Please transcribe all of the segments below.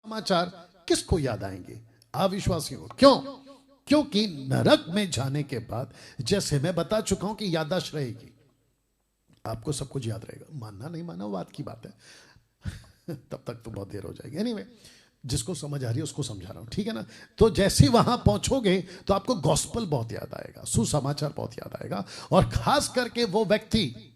समाचार किसको याद आएंगे? अविश्वासियों को। क्यों? क्योंकि नरक में जाने के बाद, जैसे मैं बता चुका हूं कि याददाश्त रहेगी, आपको सब कुछ याद रहेगा। मानना नहीं मानना बात की बात है तब तक तो बहुत देर हो जाएगी। एनीवे, जिसको समझ आ रही है उसको समझा रहा हूं, ठीक है ना। तो जैसे ही वहां पहुंचोगे तो आपको गॉस्पेल बहुत याद आएगा, सुसमाचार बहुत याद आएगा। और खास करके वो व्यक्ति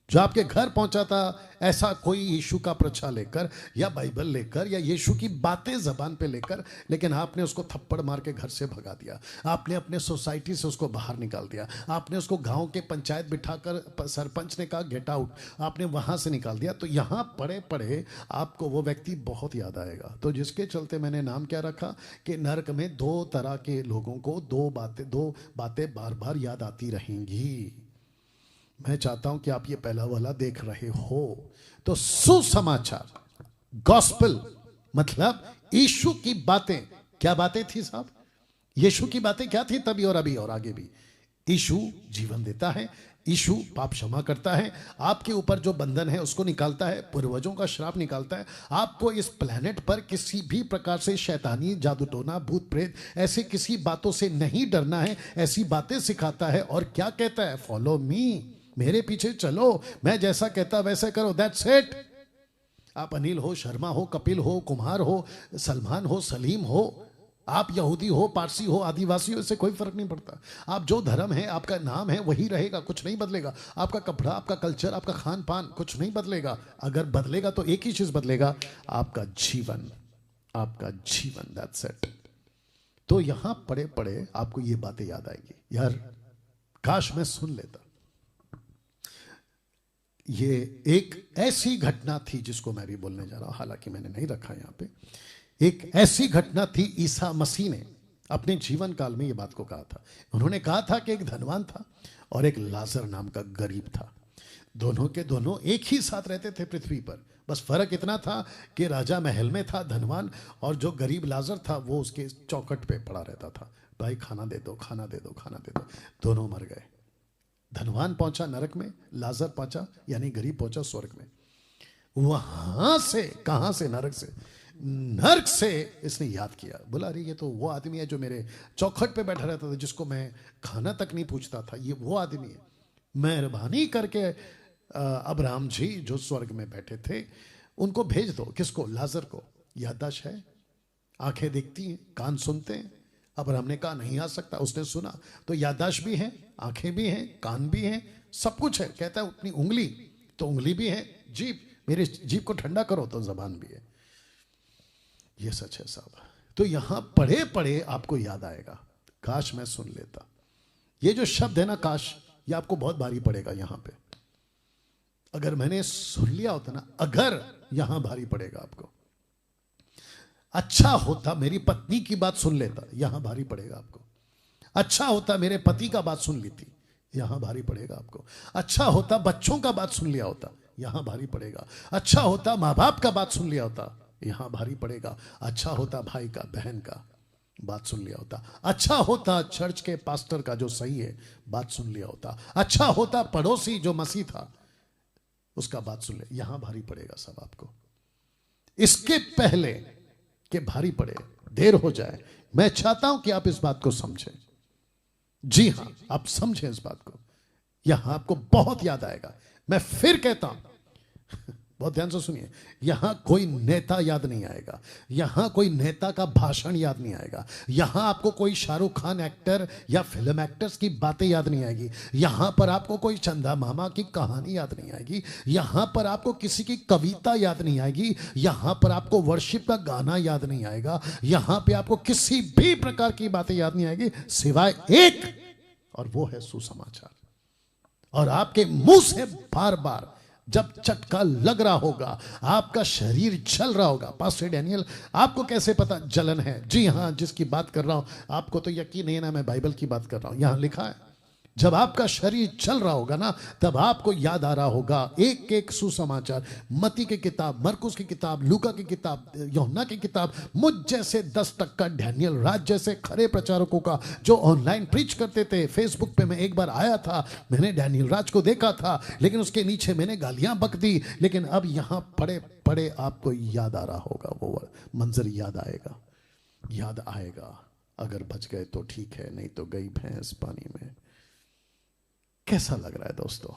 जो आपके घर पहुंचा था, ऐसा कोई यीशु का प्रचार लेकर या बाइबल लेकर या यीशु की बातें जबान पे लेकर, लेकिन आपने उसको थप्पड़ मार के घर से भगा दिया, आपने अपने सोसाइटी से उसको बाहर निकाल दिया, आपने उसको गांव के पंचायत बिठाकर, सरपंच ने कहा गेट आउट, आपने वहां से निकाल दिया। तो यहां पड़े पड़े आपको वो व्यक्ति बहुत याद आएगा। तो जिसके चलते मैंने नाम क्या रखा कि नरक में दो तरह के लोगों को दो बातें बार बार याद आती रहेंगी। मैं चाहता हूं कि आप ये पहला वाला देख रहे हो। तो सुसमाचार, गॉस्पेल, मतलब यीशु की बातें। क्या बातें थी साहब? यीशु की बातें क्या थी तभी और अभी और आगे भी? यीशु जीवन देता है, यीशु पाप क्षमा करता है, आपके ऊपर जो बंधन है उसको निकालता है, पूर्वजों का श्राप निकालता है, आपको इस प्लेनेट पर किसी भी प्रकार से शैतानी, जादू टोना, भूत प्रेत, ऐसे किसी बातों से नहीं डरना है, ऐसी बातें सिखाता है। और क्या कहता है? फॉलो मी, मेरे पीछे चलो, मैं जैसा कहता वैसे करो, दैट्स इट। आप अनिल हो, शर्मा हो, कपिल हो, कुमार हो, सलमान हो, सलीम हो, आप यहूदी हो, पारसी हो, आदिवासी हो, इससे कोई फर्क नहीं पड़ता। आप जो धर्म है, आपका नाम है, वही रहेगा, कुछ नहीं बदलेगा। आपका कपड़ा, आपका कल्चर, आपका खान पान, कुछ नहीं बदलेगा। अगर बदलेगा तो एक ही चीज बदलेगा, आपका जीवन, आपका जीवन, दैट्स इट। तो यहां पड़े पड़े आपको ये बातें याद आएंगी। यार काश मैं सुन लेता। ये एक ऐसी घटना थी जिसको मैं भी बोलने जा रहा हूं, हालांकि मैंने नहीं रखा यहां पे। एक ऐसी घटना थी, ईसा मसीह ने अपने जीवन काल में ये बात को कहा था। उन्होंने कहा था कि एक धनवान था और एक लाजर नाम का गरीब था। दोनों के दोनों एक ही साथ रहते थे पृथ्वी पर। बस फर्क इतना था कि राजा महल में था धनवान, और जो गरीब लाजर था वो उसके चौखट पे पड़ा रहता था। भाई खाना दे दो, खाना दे दो, खाना दे दो। दोनों मर गए। धनवान पहुंचा नरक में, लाजर पहुंचा यानी गरीब पहुंचा स्वर्ग में। वहां से, कहां से? नरक से। नरक से इसने याद किया, बोला अरे ये तो वो आदमी है जो मेरे चौखट पे बैठा रहता था, जिसको मैं खाना तक नहीं पूछता था, ये वो आदमी है। मेहरबानी करके अब्राहम जी जो स्वर्ग में बैठे थे उनको भेज दो। किसको? लाजर को। याददाश्त है, आंखें देखती हैं, कान सुनते हैं। अब्राहम ने कहा नहीं आ सकता, उसने सुना। तो याददाश्त भी है, आंखें भी हैं, कान भी हैं, सब कुछ है। कहता है अपनी उंगली, तो उंगली भी है, जीभ, मेरे जीभ को ठंडा करो, तो जबान भी है। ये सच है साहब। तो यहां पढ़े पढ़े आपको याद आएगा, काश मैं सुन लेता। ये जो शब्द है ना काश, ये आपको बहुत भारी पड़ेगा यहां पे। अगर मैंने सुन लिया होता ना, अगर यहां भारी पड़ेगा आपको। अच्छा होता मेरी पत्नी की बात सुन लेता, यहां भारी पड़ेगा आपको। अच्छा होता मेरे पति का बात सुन लेती, यहां भारी पड़ेगा आपको। अच्छा होता बच्चों का बात सुन लिया होता, यहां भारी पड़ेगा। अच्छा होता माँ बाप का बात सुन लिया होता, यहां भारी पड़ेगा। अच्छा होता भाई का, बहन का बात सुन लिया होता। अच्छा होता चर्च के पास्टर का जो सही है बात सुन लिया होता। अच्छा होता पड़ोसी जो मसीह था उसका बात सुन ले, यहां भारी पड़ेगा सब आपको। इसके पहले कि भारी पड़े, देर हो जाए, मैं चाहता हूं कि आप इस बात को समझें। जी हां, आप समझें इस बात को। यहां आपको बहुत याद आएगा। मैं फिर कहता हूं, बहुत ध्यान से सुनिए, यहां कोई नेता याद नहीं आएगा, यहां कोई नेता का भाषण याद नहीं आएगा, यहां आपको कोई शाहरुख खान एक्टर या फिल्म एक्टर्स की बातें याद नहीं आएगी, यहां पर आपको कोई चंदा मामा की कहानी याद नहीं आएगी, यहां पर आपको किसी की कविता याद नहीं आएगी, यहां पर आपको वर्शिप का गाना याद नहीं आएगा, यहां पे आपको किसी भी प्रकार की बातें याद नहीं आएगी सिवाय एक, और वो है सुसमाचार। और आपके मुंह से बार बार जब चटका लग रहा होगा, आपका शरीर जल रहा होगा। पास्टर डैनियल, आपको कैसे पता जलन है? जी हां, जिसकी बात कर रहा हूं, आपको तो यकीन नहीं है ना, मैं बाइबल की बात कर रहा हूं। यहां लिखा है जब आपका शरीर चल रहा होगा ना, तब आपको याद आ रहा होगा एक एक सुसमाचार, मती की किताब, मरकुस की किताब, लूका की किताब, यूहन्ना की किताब, मुझ जैसे 10% डैनियल राज जैसे खरे प्रचारकों का जो ऑनलाइन प्रीच करते थे। फेसबुक पे मैं एक बार आया था, मैंने डैनियल राज को देखा था, लेकिन उसके नीचे मैंने गालियां बक दी। लेकिन अब यहां पड़े पड़े आपको याद आ रहा होगा, वो मंजर याद आएगा, याद आएगा। अगर बच गए तो ठीक है, नहीं तो गई भैंस पानी में। कैसा लग रहा है दोस्तों?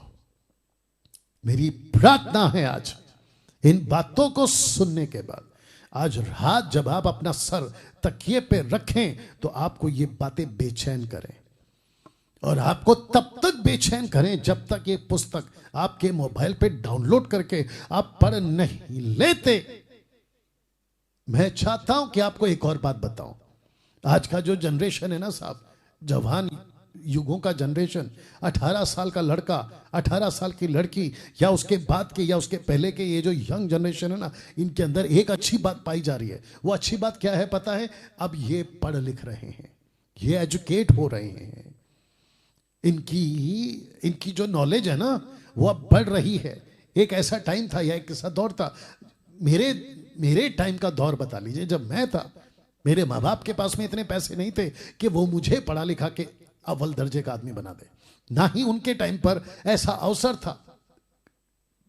मेरी प्रार्थना है आज इन बातों को सुनने के बाद, आज रात जब आप अपना सर तकिए पे रखें तो आपको ये बातें बेचैन करें, और आपको तब तक बेचैन करें जब तक ये पुस्तक आपके मोबाइल पे डाउनलोड करके आप पढ़ नहीं लेते। मैं चाहता हूं कि आपको एक और बात बताऊं। आज का जो जनरेशन है ना साहब, जवान युगों का जनरेशन, 18 साल का लड़का, 18 साल की लड़की, या उसके बाद के या उसके पहले के ये जो यंग जनरेशन है ना, इनके अंदर एक अच्छी बात पाई जा रही है। वो अच्छी बात क्या है पता है? अब ये पढ़ लिख रहे हैं, ये एजुकेट हो रहे हैं, इनकी जो नॉलेज है ना वो अब बढ़ रही है। एक ऐसा टाइम था या एक ऐसा दौर था, मेरे टाइम का दौर बता लीजिए, जब मैं था, मेरे माँ बाप के पास में इतने पैसे नहीं थे कि वो मुझे पढ़ा लिखा के अव्वल दर्जे का आदमी बना दे। ना ही उनके टाइम पर ऐसा अवसर था।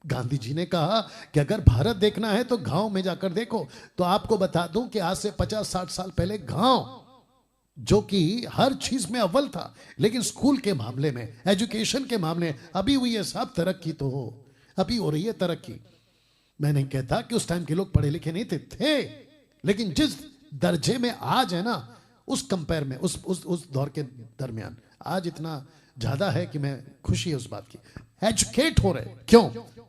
गांधी जी ने कहा कि अगर भारत देखना है तो गांव में जाकर देखो। तो आपको बता दूं कि आज से 50-60 साल पहले गांव, जो कि हर चीज में अव्वल था, लेकिन स्कूल के मामले में, एजुकेशन के मामले में अभी हुई है साहब तरक्की, तो हो अभी हो रही है तरक्की। मैं नहीं कहता कि उस टाइम के लोग पढ़े लिखे नहीं थे, लेकिन जिस दर्जे में आज है ना, उस कंपेयर में, उस दौर के दरमियान आज इतना ज्यादा है कि मैं खुशी है उस बात की। एजुकेट हो रहे। क्यों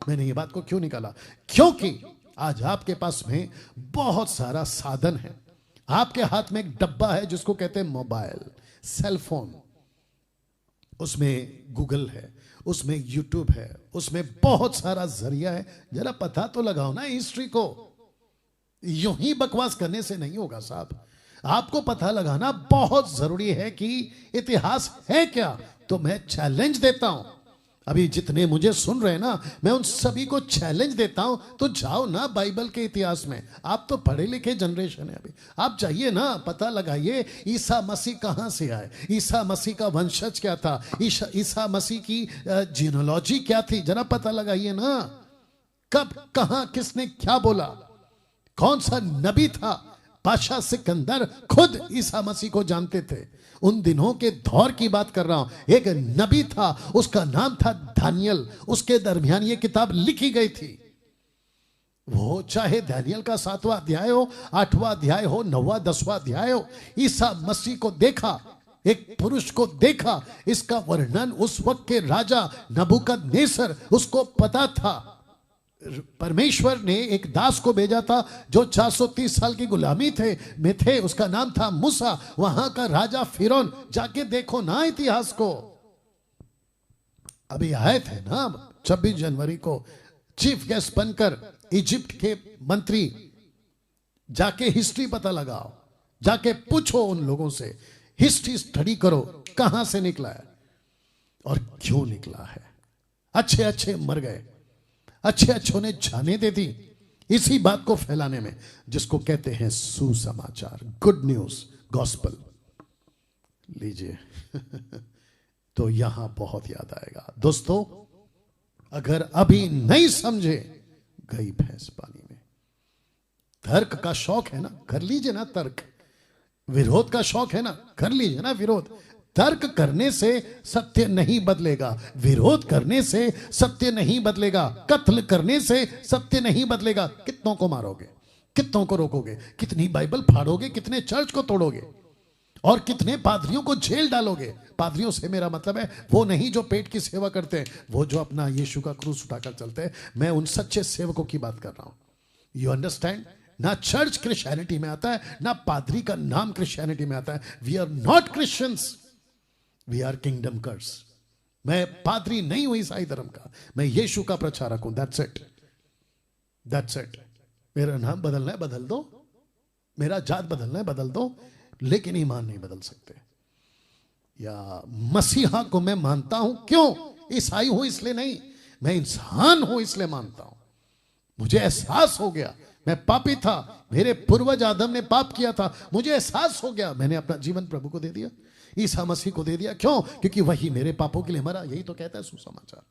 मैंने ये बात को क्यों निकाला? क्योंकि आज आपके पास में बहुत सारा साधन है। आपके हाथ में एक डब्बा है जिसको कहते हैं मोबाइल, सेल फोन। उसमें गूगल है, उसमें यूट्यूब है, उसमें बहुत सारा जरिया है। जरा पता तो लगाओ ना हिस्ट्री को। यूं ही बकवास करने से नहीं होगा साहब, आपको पता लगाना बहुत जरूरी है कि इतिहास है क्या। तो मैं चैलेंज देता हूं, अभी जितने मुझे सुन रहे हैं ना, मैं उन सभी को चैलेंज देता हूं, तो जाओ ना बाइबल के इतिहास में। आप तो पढ़े लिखे जनरेशन है, अभी आप जाइए ना, पता लगाइए ईसा मसीह कहां से आए, ईसा मसीह का वंशज क्या था, ईसा मसीह की जीनोलॉजी क्या थी, जरा पता लगाइए ना। कब, कहां, किसने क्या बोला, कौन सा नबी था। बादशाह सिकंदर खुद ईसा मसीह को जानते थे। उन दिनों के दौर की बात कर रहा हूं। एक नबी था, उसका नाम था दानियल, उसके दरमियान ये किताब लिखी गई थी। वो चाहे दानियल का 7वां अध्याय हो, 8वां अध्याय हो, 9वां 10वां अध्याय हो, ईसा मसीह को देखा, एक पुरुष को देखा। इसका वर्णन उस वक्त के राजा नबूकदनेस्सर, उसको पता था। परमेश्वर ने एक दास को भेजा था जो 430 साल की गुलामी में थे, उसका नाम था मूसा। वहां का राजा फिरौन, जाके देखो ना इतिहास को। अभी आए थे ना 26 जनवरी को चीफ गेस्ट बनकर इजिप्ट के मंत्री। जाके हिस्ट्री पता लगाओ, जाके पूछो उन लोगों से, हिस्ट्री स्टडी करो, कहां से निकला है और क्यों निकला है। अच्छे अच्छे मर गए, अच्छे अच्छों ने जाने दे दी इसी बात को फैलाने में, जिसको कहते हैं सुसमाचार, गुड न्यूज, गॉस्पल। लीजिए तो यहां बहुत याद आएगा दोस्तों। अगर अभी नहीं समझे, गई भैंस पानी में। तर्क का शौक है ना, कर लीजिए ना तर्क। विरोध का शौक है ना, कर लीजिए ना विरोध। तर्क करने से सत्य नहीं बदलेगा, विरोध करने से सत्य नहीं बदलेगा, कत्ल करने से सत्य नहीं बदलेगा। कितनों को मारोगे, कितनों को रोकोगे, कितनी बाइबल फाड़ोगे, कितने चर्च को तोड़ोगे, और कितने पादरियों को जेल डालोगे। पादरियों से मेरा मतलब है वो नहीं जो पेट की सेवा करते हैं, वो जो अपना यीशु का क्रूस उठाकर चलते हैं। मैं उन सच्चे सेवकों की बात कर रहा हूं। You understand? ना चर्च क्रिश्चियनिटी में आता है, ना पादरी का नाम क्रिश्चियनिटी में आता है। We are not Christians, we are kingdom curse. मैं पादरी नहीं हूं ईसाई धर्म का, मैं यीशु का प्रचारक हूं। That's it, that's it. मेरा नाम बदलना है बदल दो, मेरा जात बदलना है बदल दो, लेकिन ईमान नहीं बदल सकते। या मसीहा को मैं मानता हूं, क्यों? ईसाई हूं इसलिए नहीं, मैं इंसान हूं इसलिए मानता हूं। मुझे एहसास हो गया मैं पापी था, मेरे पूर्वज आदम ने पाप किया था, मुझे एहसास हो गया, मैंने अपना जीवन प्रभु को दे दिया, ईसा मसीह को दे दिया। क्यों? क्योंकि वही मेरे पापों के लिए मरा। यही तो कहता है सुसमाचार।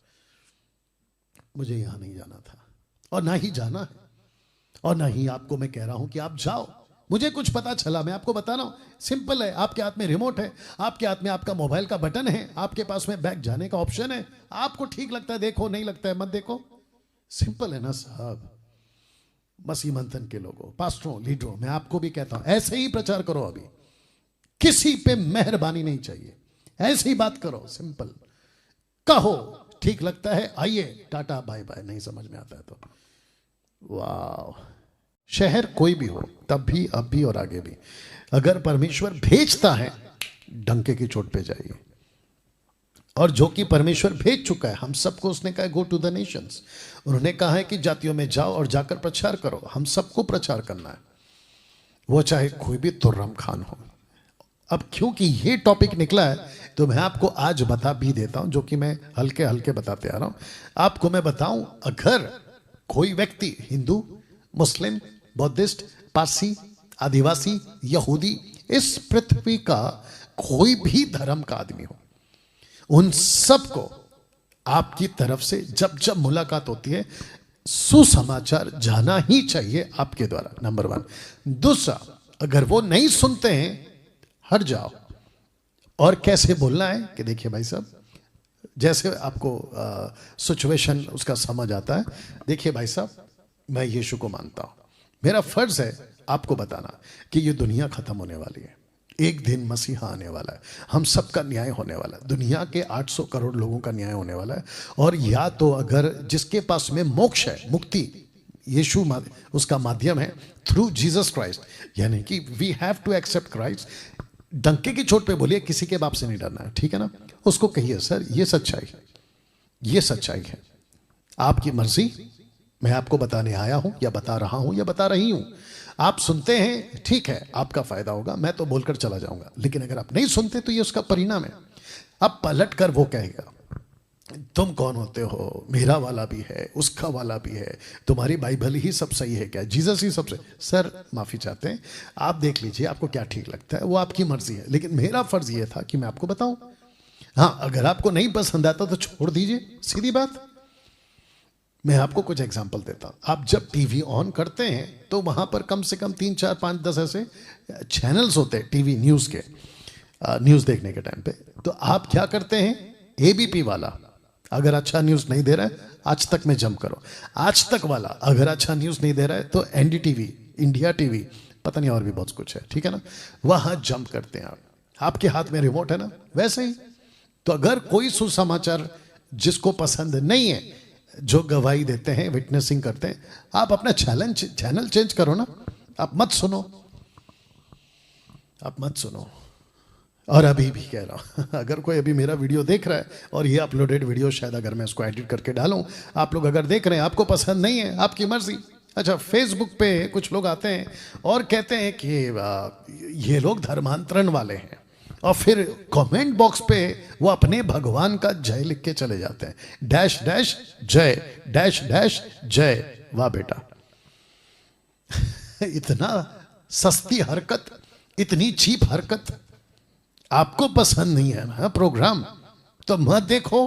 मुझे यहां नहीं जाना था और ना ही जाना है, और ना ही आपको मैं कह रहा हूं कि आप जाओ। मुझे कुछ पता चला, मैं आपको बता रहा हूं। सिंपल है, आपके हाथ में रिमोट है, आपके हाथ में आपका मोबाइल का बटन है, आपके पास में बैक जाने का ऑप्शन है। आपको ठीक लगता है देखो, नहीं लगता है मत देखो। सिंपल है ना साहब। मसीह मंथन के लोगों, पास्टरों, लीडरों, मैं आपको भी कहता हूं ऐसे ही प्रचार करो। अभी किसी पे मेहरबानी नहीं चाहिए, ऐसी बात करो, सिंपल कहो। ठीक लगता है आइए, टाटा बाय बाय, नहीं समझ में आता है तो वाह। शहर कोई भी हो, तब भी, अब भी और आगे भी, अगर परमेश्वर भेजता है डंके की चोट पे जाइए। और जो कि परमेश्वर भेज चुका है हम सबको, उसने कहा गो टू द नेशंस। उन्होंने कहा है कि जातियों में जाओ और जाकर प्रचार करो। हम सबको प्रचार करना है, वो चाहे कोई भी तुर्रम खान हो। अब क्योंकि ये टॉपिक निकला है तो मैं आपको आज बता भी देता हूं, जो कि मैं हल्के हल्के बताते आ रहा हूं। आपको मैं बताऊं, अगर कोई व्यक्ति हिंदू, मुस्लिम, बौद्धिस्ट, पारसी, आदिवासी, यहूदी, इस पृथ्वी का कोई भी धर्म का आदमी हो, उन सबको आपकी तरफ से जब जब मुलाकात होती है सुसमाचार जाना ही चाहिए आपके द्वारा, नंबर 1। दूसरा, अगर वो नहीं सुनते हैं, हट जाओ। और कैसे बोलना है कि देखिए भाई साहब, जैसे आपको सिचुएशन उसका समझ आता है। देखिए भाई साहब, मैं यीशु को मानता हूं, मेरा फर्ज है आपको बताना कि ये दुनिया खत्म होने वाली है, एक दिन मसीहा आने वाला है, हम सबका न्याय होने वाला है, दुनिया के 800 करोड़ लोगों का न्याय होने वाला है। और या तो अगर जिसके पास में मोक्ष है, मुक्ति यीशु उसका माध्यम है, थ्रू जीसस क्राइस्ट, यानी कि we have to accept Christ. डंके की चोट पे बोलिए, किसी के बाप से नहीं डरना है, ठीक है ना? उसको कहिए सर ये सच्चाई है, ये सच्चाई है, आपकी मर्जी, मैं आपको बताने आया हूं या बता रहा हूं या बता रही हूं। आप सुनते हैं, ठीक है, आपका फायदा होगा, मैं तो बोलकर चला जाऊंगा। लेकिन अगर आप नहीं सुनते तो ये उसका परिणाम है। अब पलट कर वो कहेगा तुम कौन होते हो, मेरा वाला भी है, उसका वाला भी है, तुम्हारी बाइबल ही सब सही है क्या, जीसस ही सबसे। सर माफी चाहते हैं, आप देख लीजिए आपको क्या ठीक लगता है, वो आपकी मर्जी है। लेकिन मेरा फर्ज ये था कि मैं आपको बताऊं। हाँ, अगर आपको नहीं पसंद आता तो छोड़ दीजिए, सीधी बात। मैं आपको कुछ एग्जांपल देता हूं। आप जब टीवी ऑन करते हैं तो वहां पर कम से कम 3, 4, 5, 10 ऐसे चैनल्स होते हैं टीवी न्यूज के, न्यूज देखने के टाइम पे। तो आप क्या करते हैं, एबीपी वाला अगर अच्छा न्यूज नहीं दे रहा है, आज तक में जंप करो। आज तक वाला अगर अच्छा न्यूज नहीं दे रहा है तो एनडीटीवी, इंडिया टीवी, पता नहीं और भी बहुत कुछ है, ठीक है ना, वहां जंप करते हैं आप। आपके हाथ में रिमोट है ना, वैसे ही। तो अगर कोई सुसमाचार जिसको पसंद नहीं है, जो गवाही देते हैं, विटनेसिंग करते हैं, आप अपना चैनल चेंज करो ना, आप मत सुनो, आप मत सुनो। और अभी भी कह रहा हूं, अगर कोई अभी मेरा वीडियो देख रहा है और ये अपलोडेड वीडियो शायद अगर मैं इसको एडिट करके डालूं, आप लोग अगर देख रहे हैं, आपको पसंद नहीं है, आपकी मर्जी। अच्छा, फेसबुक पे कुछ लोग आते हैं और कहते हैं कि ये लोग धर्मांतरण वाले हैं, और फिर कमेंट बॉक्स पे वो अपने भगवान का जय लिख के चले जाते हैं, डैश डैश जय, डैश डैश जय। वाह बेटा, इतना सस्ती हरकत, इतनी चीप हरकत। आपको पसंद नहीं है ना प्रोग्राम, तो मत देखो।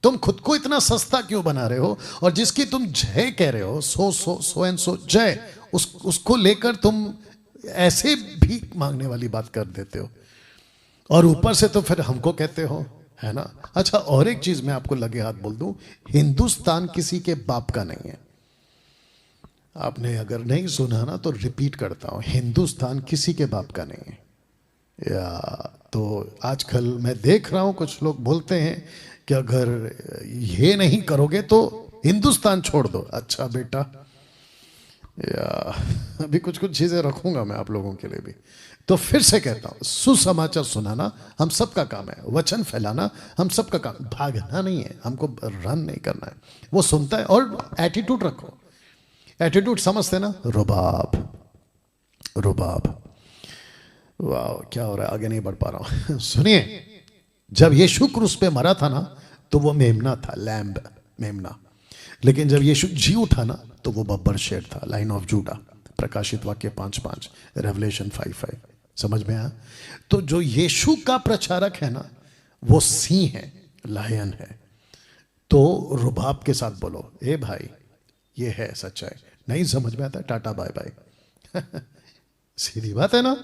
तुम खुद को इतना सस्ता क्यों बना रहे हो? और जिसकी तुम जय कह रहे हो, सो एंड सो जय, उसको लेकर तुम ऐसे भीख मांगने वाली बात कर देते हो, और ऊपर से तो फिर हमको कहते हो, है ना? अच्छा, और एक चीज मैं आपको लगे हाथ बोल दूं, हिंदुस्तान किसी के बाप का नहीं है। आपने अगर नहीं सुना ना तो रिपीट करता हूं, हिंदुस्तान किसी के बाप का नहीं है। या तो आजकल मैं देख रहा हूं कुछ लोग बोलते हैं कि अगर ये नहीं करोगे तो हिंदुस्तान छोड़ दो। अच्छा बेटा, या अभी कुछ चीजें रखूंगा मैं आप लोगों के लिए भी। तो फिर से कहता हूं, सुसमाचार सुनाना हम सबका काम है, वचन फैलाना हम सबका काम, भागना नहीं है, हमको रन नहीं करना है। वो सुनता है, और एटीट्यूड रखो। एटीट्यूड समझते ना, रुबाब, रुबाब। वाह, क्या हो रहा है, आगे नहीं बढ़ पा रहा हूं। सुनिए, जब यीशु क्रूस पे मरा था ना, तो वो मेमना था, लैम्ब, मेमना। लेकिन जब यीशु जी उठा ना, तो वो बब्बर शेर था, लाइन ऑफ जूडा। प्रकाशित वाक्य 5:5, रेवलेशन 5:5। समझ में आया? तो जो यीशु का प्रचारक है ना, वो सिंह है, लायन है। तो रुबाब के साथ बोलो, ए भाई ये है सच्चाई। नहीं समझ में आता, टाटा बाय बाय। सीधी बात है ना।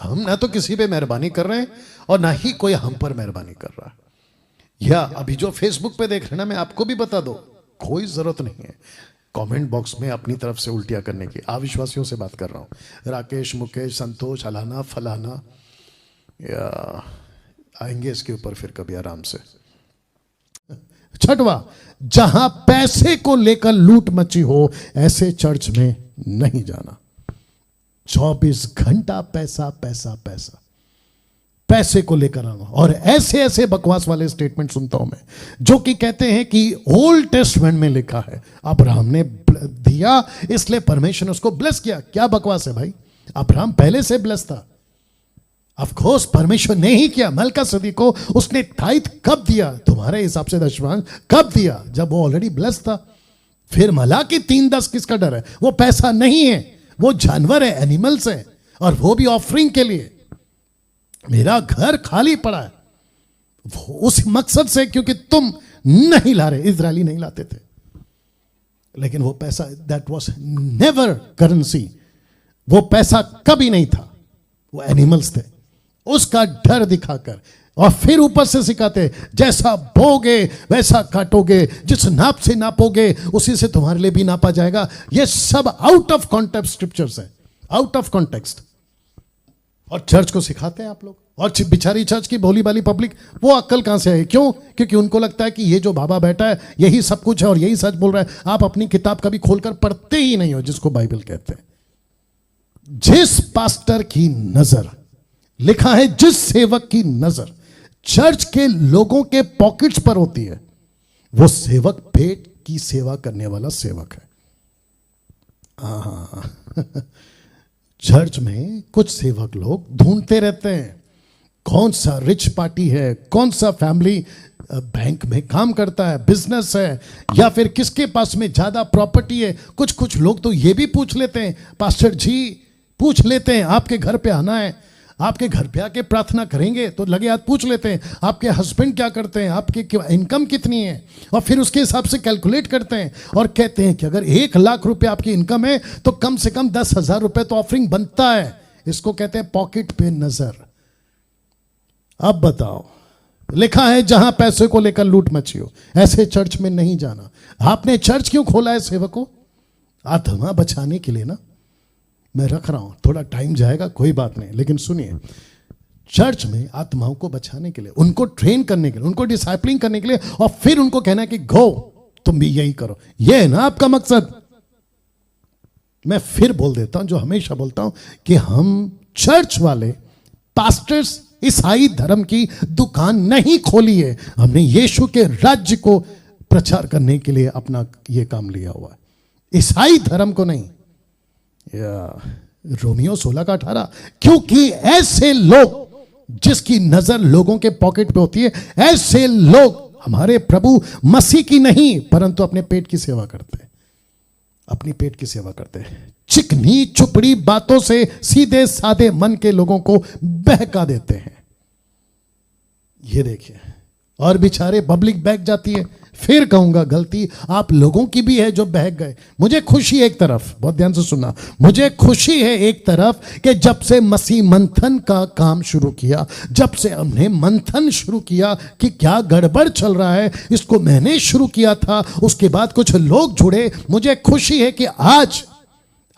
हम ना तो किसी पे मेहरबानी कर रहे हैं और ना ही कोई हम पर मेहरबानी कर रहा है। या अभी जो फेसबुक पे देख रहे हैं ना, मैं आपको भी बता दो, कोई जरूरत नहीं है कमेंट बॉक्स में अपनी तरफ से उल्टियां करने की। अविश्वासियों से बात कर रहा हूं, राकेश, मुकेश, संतोष, अलाना, फलाना, या आएंगे इसके ऊपर फिर कभी आराम से। छठवां, जहां पैसे को लेकर लूट मची हो, ऐसे चर्च में नहीं जाना। 24 घंटा पैसा पैसा पैसा, पैसे को लेकर आना। और ऐसे ऐसे बकवास वाले स्टेटमेंट सुनता हूं मैं, जो कि कहते हैं कि ओल्ड टेस्टमेंट में लिखा है अब्राहम ने दिया इसलिए परमेश्वर ने उसको ब्लेस किया। क्या बकवास है भाई? अब्राहम पहले से ब्लेस था। ऑफ कोर्स परमेश्वर ने ही किया। मलकासदी को उसने ताइथ कब दिया? तुम्हारे हिसाब से दशमांश कब दिया? जब वो ऑलरेडी ब्लेस था। फिर मलाकी 3:10 किसका डर है? वो पैसा नहीं है, वो जानवर है, एनिमल्स है, और वो भी ऑफरिंग के लिए। मेरा घर खाली पड़ा है वो उस मकसद से क्योंकि तुम नहीं ला रहे, इजरायली नहीं लाते थे। लेकिन वो पैसा, दैट वाज नेवर करेंसी, वो पैसा कभी नहीं था, वो एनिमल्स थे। उसका डर दिखाकर और फिर ऊपर से सिखाते, जैसा बोगे वैसा काटोगे, जिस नाप से नापोगे उसी से तुम्हारे लिए भी नापा जाएगा। ये सब आउट ऑफ कॉन्टेक्स्ट स्क्रिप्चर्स है, आउट ऑफ कॉन्टेक्स्ट। और चर्च को सिखाते हैं आप लोग। और बिचारी चर्च की भोली भाली पब्लिक, वो अक्ल कहां से है? क्यों? क्योंकि उनको लगता है कि ये जो बाबा बैठा है यही सब कुछ है और यही सच बोल रहा है। आप अपनी किताब कभी खोलकर पढ़ते ही नहीं हो, जिसको बाइबल कहते हैं। जिस पास्टर की नजर, लिखा है जिस सेवक की नजर चर्च के लोगों के पॉकेट्स पर होती है, वो सेवक पेट की सेवा करने वाला सेवक है। चर्च में कुछ सेवक लोग ढूंढते रहते हैं कौन सा रिच पार्टी है, कौन सा फैमिली बैंक में काम करता है, बिजनेस है, या फिर किसके पास में ज्यादा प्रॉपर्टी है। कुछ कुछ लोग तो ये भी पूछ लेते हैं, पास्टर जी पूछ लेते हैं, आपके घर पे आना है, आपके घर पे आके प्रार्थना करेंगे, तो लगे हाथ पूछ लेते हैं आपके हस्बैंड क्या करते हैं, आपकी इनकम कितनी है, और फिर उसके हिसाब से कैलकुलेट करते हैं और कहते हैं कि अगर 1 लाख रुपए आपकी इनकम है तो कम से कम 10,000 रुपए तो ऑफरिंग बनता है। इसको कहते हैं पॉकेट पे नजर। अब बताओ, लिखा है जहां पैसे को लेकर लूट मची हो, ऐसे चर्च में नहीं जाना। आपने चर्च क्यों खोला है सेवकों? आत्मा बचाने के लिए ना। मैं रख रहा हूं, थोड़ा टाइम जाएगा, कोई बात नहीं, लेकिन सुनिए, चर्च में आत्माओं को बचाने के लिए, उनको ट्रेन करने के लिए, उनको डिसाइपलिंग करने के लिए, और फिर उनको कहना है कि गो तुम भी यही करो। यह है ना आपका मकसद। मैं फिर बोल देता हूं जो हमेशा बोलता हूं कि हम चर्च वाले पास्टर्स ईसाई धर्म की दुकान नहीं खोली है। हमने यीशु के राज्य को प्रचार करने के लिए अपना यह काम लिया हुआ है, ईसाई धर्म को नहीं। रोमियो 16:18, क्योंकि ऐसे लोग जिसकी नजर लोगों के पॉकेट पे होती है, ऐसे लोग हमारे प्रभु मसीह की नहीं परंतु अपने पेट की सेवा करते हैं, अपनी पेट की सेवा करते हैं। चिकनी चुपड़ी बातों से सीधे साधे मन के लोगों को बहका देते हैं। ये देखिए, और बेचारे पब्लिक बहक जाती है। फिर कहूंगा गलती आप लोगों की भी है जो बहक गए। मुझे खुशी है एक तरफ, बहुत ध्यान से सुनना, मुझे खुशी है एक तरफ कि जब से मसीह मंथन का काम शुरू किया, जब से हमने मंथन शुरू किया कि क्या गड़बड़ चल रहा है, इसको मैंने शुरू किया था, उसके बाद कुछ लोग जुड़े। मुझे खुशी है कि आज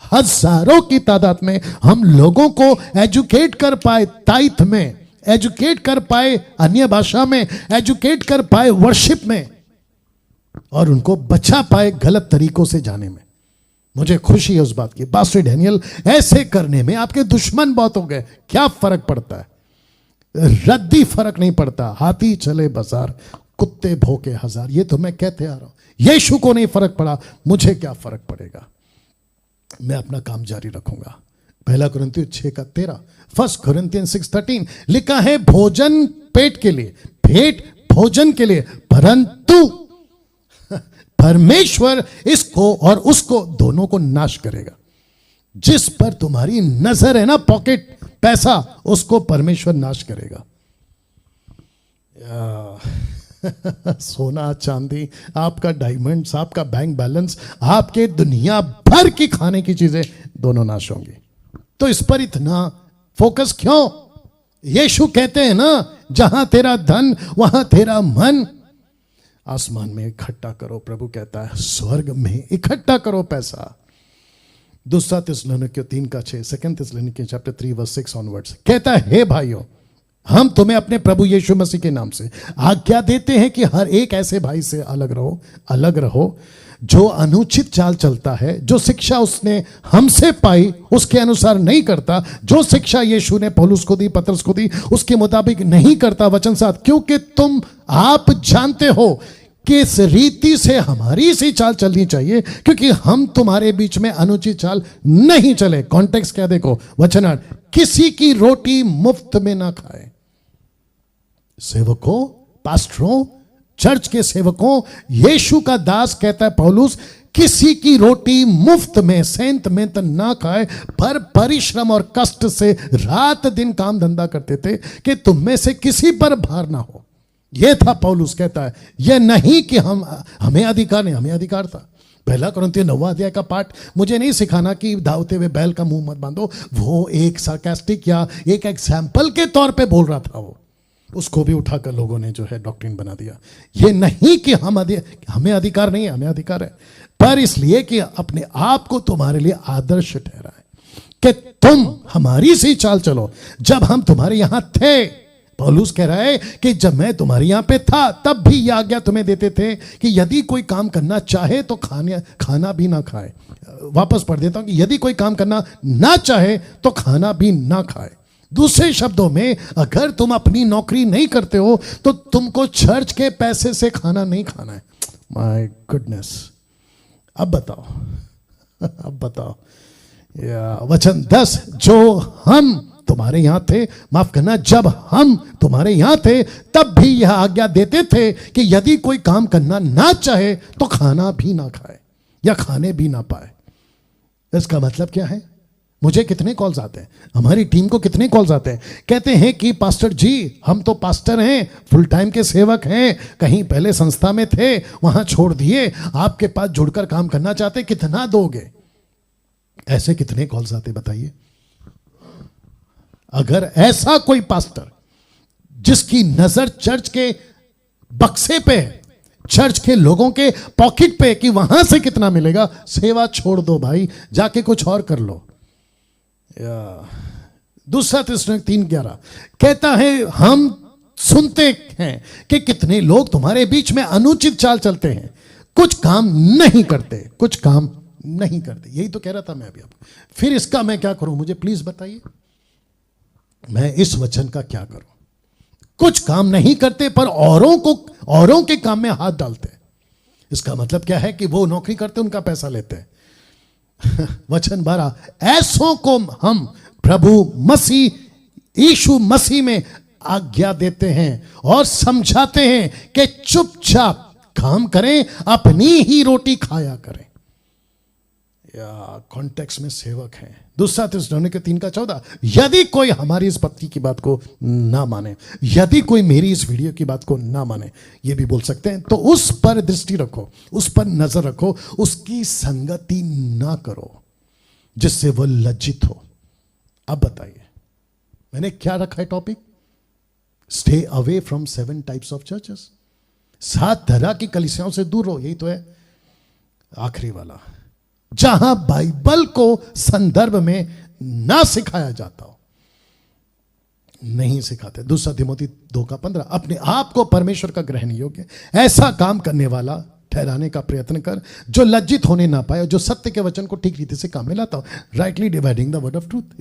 हजारों की तादाद में हम लोगों को एजुकेट कर पाए, ताइथ में एजुकेट कर पाए, अन्य भाषा में एजुकेट कर पाए, वर्शिप में, और उनको बचा पाए गलत तरीकों से जाने में। मुझे खुशी है उस बात की। पास्टर डैनियल, ऐसे करने में आपके दुश्मन बहुत हो गए, क्या फर्क पड़ता है? रद्दी फर्क नहीं पड़ता। हाथी चले बाजार, कुत्ते भौंके हजार, ये तो मैं कहते आ रहा हूं। यीशु को नहीं फर्क पड़ा, मुझे क्या फर्क पड़ेगा? मैं अपना काम जारी रखूंगा। पहला कुरिन्थियों 6:13, 1 Corinthians 6:13 लिखा है भोजन पेट के लिए, भेंट भोजन के लिए, परंतु परमेश्वर इसको और उसको दोनों को नाश करेगा। जिस पर तुम्हारी नजर है ना, पॉकेट पैसा, उसको परमेश्वर नाश करेगा। सोना चांदी, आपका डायमंड्स, आपका बैंक बैलेंस, आपके दुनिया भर की खाने की चीजें दोनों नाश होंगी। तो इस पर इतना फोकस क्यों? यीशु कहते हैं ना, जहां तेरा धन वहां तेरा मन। आसमान में इकट्ठा करो, प्रभु कहता है स्वर्ग में इकट्ठा करो पैसा। दूसरा थिस्सलुनीकियों 3:6, 2 Thessalonians chapter 3 verse 6 onwards कहता है, हे भाइयों, हम तुम्हें अपने प्रभु यीशु मसीह के नाम से आज्ञा देते हैं कि हर एक ऐसे भाई से अलग रहो जो अनुचित चाल चलता है, जो शिक्षा उसने हमसे पाई उसके अनुसार नहीं करता, जो शिक्षा यीशु ने पौलुस को दी, पतरस को दी, उसके मुताबिक नहीं करता वचन साथ, क्योंकि तुम आप जानते हो कि इस रीति से हमारी सी चाल चलनी चाहिए, क्योंकि हम तुम्हारे बीच में अनुचित चाल नहीं चले। कॉन्टेक्स्ट क्या देखो, वचनार्थ, किसी की रोटी मुफ्त में ना खाए। सेवकों, पास्टरों, चर्च के सेवकों, यीशु का दास कहता है पौलुस, किसी की रोटी मुफ्त में सेंत में तो ना खाए, पर परिश्रम और कष्ट से रात दिन काम धंधा करते थे कि तुम में से किसी पर भार ना हो। यह था पौलुस कहता है, यह नहीं कि हमें अधिकार नहीं, हमें अधिकार था। पहला कुरिन्थियों 9 अध्याय का पाठ मुझे नहीं सिखाना कि धावते हुए बैल का मुंह मत बांधो, वो एक सार्कास्टिक या एक एग्जाम्पल के तौर पे बोल रहा था। वो उसको भी उठाकर लोगों ने जो है डॉक्ट्रिन बना दिया। ये नहीं कि हमें अधिकार नहीं है, हमें अधिकार है, पर इसलिए कि अपने आप को तुम्हारे लिए आदर्श ठहराए कि तुम हमारी सी चाल चलो। जब हम तुम्हारे यहां थे, पौलुस कह रहा है कि जब मैं तुम्हारे यहां पे था तब भी यह आज्ञा तुम्हें देते थे कि यदि कोई काम करना चाहे तो खाना भी ना खाए। वापस पढ़ देता हूं कि यदि कोई काम करना ना चाहे तो खाना भी ना खाए। दूसरे शब्दों में, अगर तुम अपनी नौकरी नहीं करते हो तो तुमको चर्च के पैसे से खाना नहीं खाना है। माय गुडनेस, अब बताओ वचन 10, जो हम तुम्हारे यहां थे, माफ करना, जब हम तुम्हारे यहां थे तब भी यह आज्ञा देते थे कि यदि कोई काम करना ना चाहे तो खाना भी ना खाए या खाने भी ना पाए। इसका मतलब क्या है? मुझे कितने कॉल्स आते हैं, हमारी टीम को कितने कॉल्स आते हैं, कहते हैं कि पास्टर जी, हम तो पास्टर हैं, फुल टाइम के सेवक हैं, कहीं पहले संस्था में थे, वहां छोड़ दिए, आपके पास जुड़कर काम करना चाहते, कितना दोगे? ऐसे कितने कॉल्स आते बताइए। अगर ऐसा कोई पास्टर जिसकी नजर चर्च के बक्से पे है, चर्च के लोगों के पॉकेट पे कि वहां से कितना मिलेगा, सेवा छोड़ दो भाई, जाके कुछ और कर लो। दूसरा थिस्सलुनीकियों 3:11 कहता है, हम सुनते हैं कि कितने लोग तुम्हारे बीच में अनुचित चाल चलते हैं, कुछ काम नहीं करते। यही तो कह रहा था मैं अभी आपको। फिर इसका मैं क्या करूं, मुझे प्लीज बताइए, मैं इस वचन का क्या करूं? कुछ काम नहीं करते पर औरों के काम में हाथ डालते हैं। इसका मतलब क्या है कि वो नौकरी करते, उनका पैसा लेते हैं। वचन 12, ऐसों को हम प्रभु यीशु मसीह में आज्ञा देते हैं और समझाते हैं कि चुपचाप काम करें, अपनी ही रोटी खाया करें। या कॉन्टेक्स्ट में सेवक हैं। दूसरा थिस्सलुनीकियों 3:14, यदि कोई हमारी इस पत्री की बात को ना माने, यदि कोई मेरी इस वीडियो की बात को ना माने, ये भी बोल सकते हैं, तो उस पर दृष्टि रखो, उस पर नजर रखो, उसकी संगति ना करो जिससे वो लज्जित हो। अब बताइए मैंने क्या रखा है topic? Stay away from 7 types of churches. 7 तरह की कलीसियाओं से दूर रहो, यही तो है आखिरी वाला, जहां बाइबल को संदर्भ में ना सिखाया जाता हो, नहीं सिखाते। दूसरा तिमोथी 2:15, अपने आप को परमेश्वर का ग्रहण योग्य ऐसा काम करने वाला ठहराने का प्रयत्न कर जो लज्जित होने ना पाए, जो सत्य के वचन को ठीक रीति से काम में लाता हो, rightly dividing the word of truth.